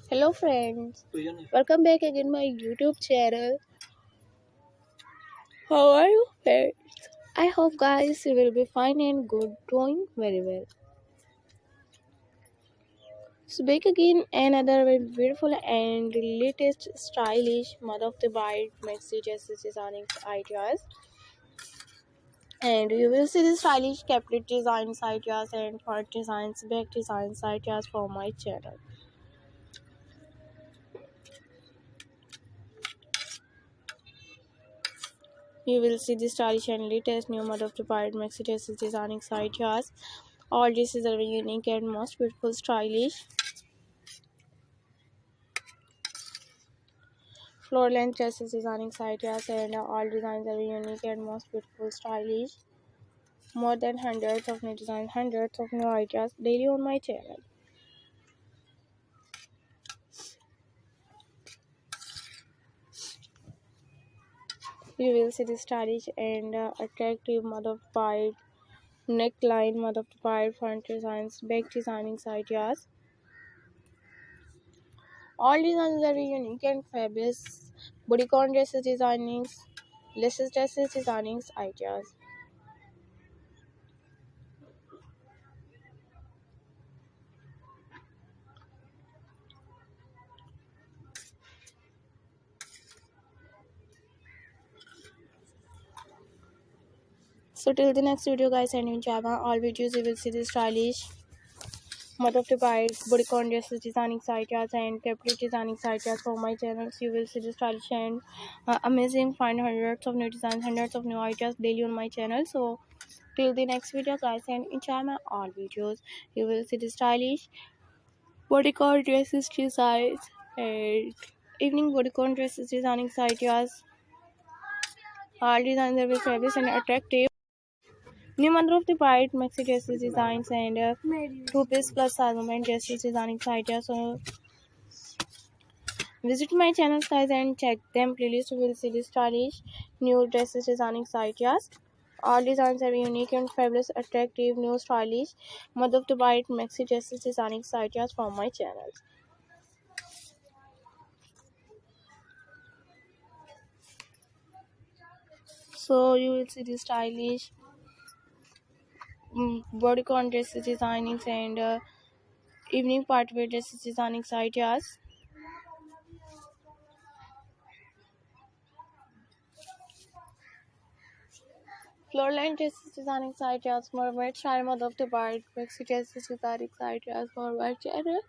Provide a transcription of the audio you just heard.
Hello friends, welcome back again my YouTube channel. How are you friends? I hope guys you will be fine and good, doing very well. So back again another very beautiful and latest stylish mother of the bride maxi dresses designing ideas. And you will see the stylish caplet designs ideas and front designs, back designs ideas from my channel. You will see the stylish and latest new model of the pirate maxi dresses designing ideas. All dresses are very unique and most beautiful, stylish. Floor length dresses designing ideas and all designs are very unique and most beautiful, stylish. More than hundreds of new designs, hundreds of new ideas daily on my channel. You will see the stylish and attractive mother of pirate neckline, mother of pirate front designs, back designing ideas. All designs are very unique and fabulous. Bodycon dresses designings, laces dresses designings ideas. So till the next video guys, and in Java, all videos you will see the stylish mother of the bride bodycon dresses designing ideas and capsule designing ideas for my channels. You will see the stylish and amazing, find hundreds of new designs, hundreds of new ideas daily on my channel. So till the next video guys, and enjoy my all videos. You will see the stylish bodycon dresses designs and evening bodycon dresses designing ideas. All designs are very fabulous and attractive. New mother of the bride maxi dresses designs and two-piece plus argument dresses designing ideas. So visit my channel guys and check them playlist. You will see the stylish new dresses designing ideas. All designs are unique and fabulous, attractive, new stylish mother of the bride maxi dresses designing ideas from my channel. So you will see the stylish bodycon dresses designing and evening party dresses designing ideas. Floorline dresses designing ideas, more white style mother of the bride maxi dresses designing ideas for my channel.